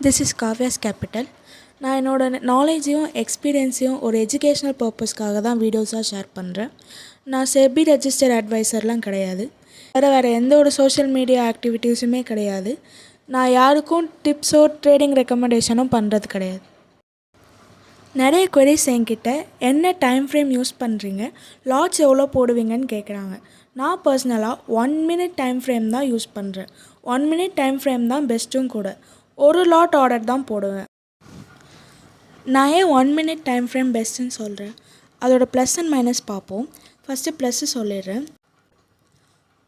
This is காவ்யாஸ் capital. நான் என்னோடய நாலேஜையும் எக்ஸ்பீரியன்ஸையும் ஒரு எஜுகேஷ்னல் பர்பஸ்க்காக தான் வீடியோஸாக ஷேர் பண்ணுறேன். நான் செபி ரெஜிஸ்டர் அட்வைசர்லாம் கிடையாது. வேறு எந்த ஒரு சோஷியல் மீடியா ஆக்டிவிட்டீஸுமே கிடையாது. நான் யாருக்கும் டிப்ஸோ ட்ரேடிங் ரெக்கமெண்டேஷனும் பண்ணுறது கிடையாது. நிறைய queries என்கிட்ட என்ன டைம் ஃப்ரேம் யூஸ் பண்ணுறீங்க, லாட்ஸ் எவ்வளோ போடுவீங்கன்னு கேட்குறாங்க. நான் பர்சனலாக 1 minute டைம் ஃப்ரேம் தான் யூஸ் பண்ணுறேன். 1 minute டைம் ஃப்ரேம் தான் பெஸ்ட்டும் கூட. ஒரு லாட் ஆர்டர் தான் போடுவேன். நான் ஏன் 1 minute டைம் ஃப்ரேம் பெஸ்ட்டுன்னு சொல்கிறேன், அதோட ப்ளஸ் அண்ட் மைனஸ் பார்ப்போம். ஃபஸ்ட்டு ப்ளஸ்ஸு சொல்லிடுறேன்.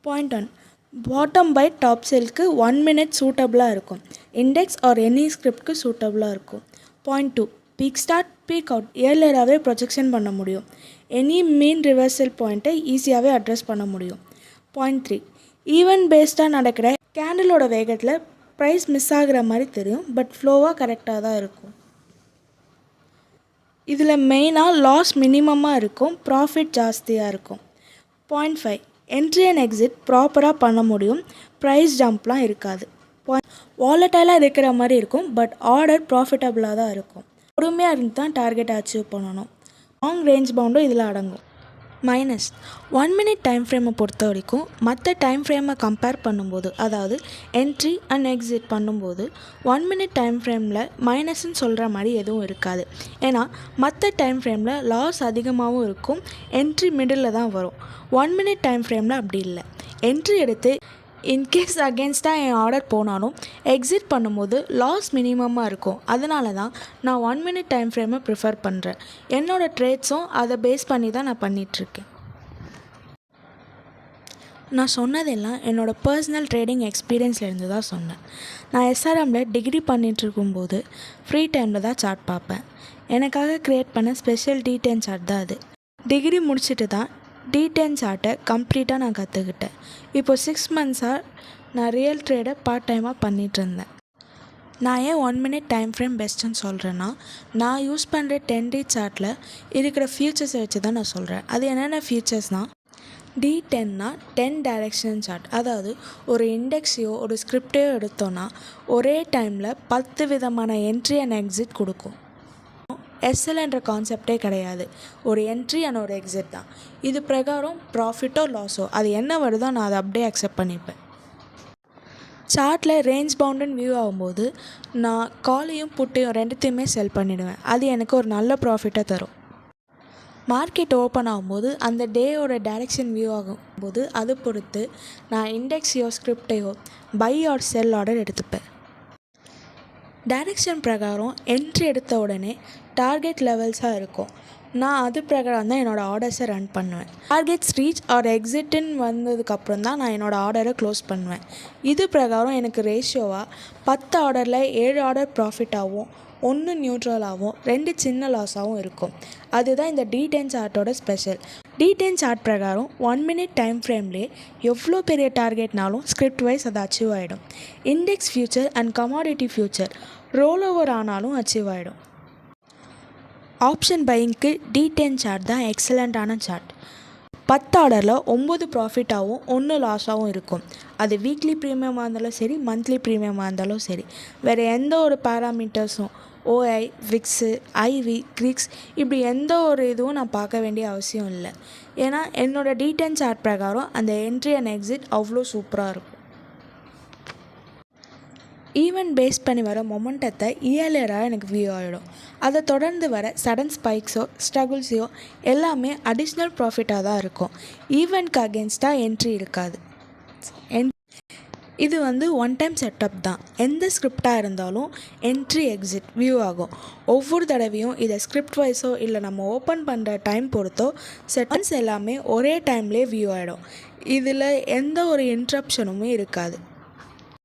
பாயிண்ட் 1, பாட்டம் பை டாப் செல்க்கு 1 minute சூட்டபுளாக இருக்கும். இண்டெக்ஸ் ஆர் எனி ஸ்கிரிப்ட்க்கு சூட்டபுளாக இருக்கும். Point 2, peak start peak out ஏர்லியராகவே ப்ரொஜெக்ஷன் பண்ண முடியும். எனி மீன் ரிவர்சல் பாயிண்ட்டை ஈஸியாகவே அட்ரஸ் பண்ண முடியும். பாயிண்ட் 3, ஈவென்ட் பேஸ்டாக நடக்கிற கேண்டிலோட வேகத்தில் ப்ரைஸ் மிஸ் ஆகிற மாதிரி தெரியும், பட் ஃப்ளோவாக கரெக்டாக தான் இருக்கும். இதில் மெயினாக லாஸ் மினிமமாக இருக்கும், ப்ராஃபிட் ஜாஸ்தியாக இருக்கும். பாயிண்ட் 5, என்ட்ரி அண்ட் எக்ஸிட் ப்ராப்பராக பண்ண முடியும், ப்ரைஸ் ஜம்ப்லாம் இருக்காது. வாலட்டைலாக இருக்கிற மாதிரி இருக்கும், பட் ஆர்டர் ப்ராஃபிட்டபுளாக தான் இருக்கும். பொறுமையாக இருந்து தான் டார்கெட் அச்சீவ் பண்ணணும். லாங் ரேஞ்ச் பவுண்டும் இதில் அடங்கும். மைனஸ், 1 minute டைம் ஃப்ரேமை பொறுத்த வரைக்கும் மற்ற டைம் ஃப்ரேமை கம்பேர் பண்ணும்போது, அதாவது என்ட்ரி அண்ட் எக்ஸிட் பண்ணும்போது 1 minute டைம் ஃப்ரேமில் மைனஸ்ன்னு சொல்கிற மாதிரி எதுவும் இருக்காது. ஏன்னா மற்ற டைம் ஃப்ரேமில் லாஸ் அதிகமாகவும் இருக்கும், என்ட்ரி மிடில் தான் வரும். 1 minute டைம் ஃப்ரேமில் அப்படி இல்லை. என்ட்ரி எடுத்து இன்கேஸ் அகேன்ஸ்டாக என் ஆர்டர் போனாலும் எக்ஸிட் பண்ணும்போது லாஸ் மினிமமாக இருக்கும். அதனால தான் நான் 1 minute டைம் ஃப்ரேமை ப்ரிஃபர் பண்ணுறேன். என்னோடய ட்ரேட்ஸும் அதை பேஸ் பண்ணி தான் நான் பண்ணிகிட்ருக்கேன். நான் சொன்னதெல்லாம் என்னோடய பர்சனல் ட்ரேடிங் எக்ஸ்பீரியன்ஸ்லேருந்து தான் சொன்னேன். நான் எஸ்ஆர்எம்மில் டிகிரி பண்ணிகிட்ருக்கும்போது ஃப்ரீ டைமில் தான் சார்ட் பார்ப்பேன். எனக்காக க்ரியேட் பண்ண ஸ்பெஷல் D10 சார்ட் தான் அது. டிகிரி முடிச்சுட்டு தான் D10 சார்ட்டை கம்ப்ளீட்டாக நான் கற்றுக்கிட்டேன். இப்போ 6 months-ஆக நான் ரியல் ட்ரேடை பார்ட் டைமாக பண்ணிகிட்ருந்தேன். நான் ஏன் 1 minute டைம் ஃப்ரேம் பெஸ்ட்டுன்னு சொல்கிறேன்னா, நான் யூஸ் பண்ணுற 10D சார்ட்டில் இருக்கிற ஃபியூச்சர்ஸை வச்சு தான் நான் சொல்கிறேன். அது என்னென்ன ஃபியூச்சர்ஸ்னால், D10னா 10 டைரக்ஷன் சார்ட். அதாவது ஒரு இண்டெக்ஸையோ ஒரு ஸ்கிரிப்டையோ எடுத்தோன்னா ஒரே டைமில் 10 விதமான என்ட்ரி அண்ட் எக்ஸிட் கொடுக்கும். எஸ்எல்ன்ற கான்செப்டே கிடையாது, ஒரு என்ட்ரி அண்ட் ஒரு எக்ஸிட் தான். இது பிரகாரம் ப்ராஃபிட்டோ லாஸோ அது என்ன வருதோ நான் அதை அப்படியே அக்செப்ட் பண்ணிப்பேன். சார்ட்டில் ரேஞ்ச் பவுண்டுன்னு வியூ ஆகும்போது நான் காலையும் புட்டையும் ரெண்டுத்தையுமே செல் பண்ணிவிடுவேன். அது எனக்கு ஒரு நல்ல ப்ராஃபிட்டை தரும். மார்க்கெட் ஓப்பன் ஆகும்போது அந்த டேயோட டைரெக்ஷன் வியூ ஆகும்போது அது பொறுத்து நான் இண்டெக்ஸையோ ஸ்கிரிப்டையோ பை ஆர் செல் ஆர்டர் எடுத்துப்பேன். டைரெக்ஷன் பிரகாரம் என்ட்ரி எடுத்த உடனே டார்கெட் லெவல்ஸாக இருக்கும். நான் அது பிரகாரம் தான் என்னோடய ஆர்டர்ஸை ரன் பண்ணுவேன். டார்கெட்ஸ் ரீச் ஆர் எக்ஸிட்டுன்னு வந்ததுக்கப்புறம் தான் நான் என்னோடய ஆர்டரை க்ளோஸ் பண்ணுவேன். இது பிரகாரம் எனக்கு ரேஷியோவாக 10 ஆர்டரில் 7 ஆர்டர் ப்ராஃபிட்டாகவும் 1 நியூட்ரலாகவும் 2 சின்ன லாஸாகவும் இருக்கும். அதுதான் இந்த D10 சார்ட்டோட ஸ்பெஷல். D10 சார்ட் பிரகாரம் 1 minute டைம் ஃப்ரேம்லேயே எவ்வளோ பெரிய டார்கெட்னாலும் ஸ்கிரிப்ட் வைஸ் அது அச்சீவ் ஆகிடும். Index future and commodity future role over ஆனாலும் அச்சீவ் ஆகிடும். ஆப்ஷன் பையிங்க்கு D10 சார்ட் தான் எக்ஸலண்ட்டான சார்ட். 10 ஆர்டரில் 9 ப்ராஃபிட்டாகவும் 1 லாஸாகவும் இருக்கும். அது வீக்லி ப்ரீமியமாக இருந்தாலும் சரி, மந்த்லி ப்ரீமியமாக இருந்தாலும் சரி. வேறு எந்த ஒரு பேராமீட்டர்ஸும் OI, விக்ஸு, IV, கிரிக்ஸ் இப்படி எந்த ஒரு இதுவும் நான் பார்க்க வேண்டிய அவசியம் இல்லை. ஏன்னா என்னோடய D10 சார்ட் பிரகாரம் அந்த என்ட்ரி அண்ட் எக்ஸிட் அவ்வளோ சூப்பராக இருக்கும். ஈவெண்ட் பேஸ் பண்ணி வர மொமெண்டத்தை இயர்லியராக எனக்கு வியூ ஆகிடும். அதை தொடர்ந்து வர சடன் ஸ்பைக்ஸோ ஸ்ட்ரகுள்ஸையோ எல்லாமே அடிஷ்னல் ப்ராஃபிட்டாக தான் இருக்கும். ஈவெண்ட்க்கு அகேன்ஸ்டாக என்ட்ரி இருக்காது. இது ஒன் டைம் செட்டப் தான். எந்த ஸ்கிரிப்டாக இருந்தாலும் என்ட்ரி எக்ஸிட் வியூ ஆகும். ஒவ்வொரு தடவையும் இதை ஸ்கிரிப்ட் வைஸோ இல்லை நம்ம ஓப்பன் பண்ணுற டைம் பொறுத்தோ செட்டப்ஸ் எல்லாமே ஒரே டைம்லேயே வியூ ஆகிடும். இதில் எந்த ஒரு இன்ட்ரப்ஷனுமே இருக்காது.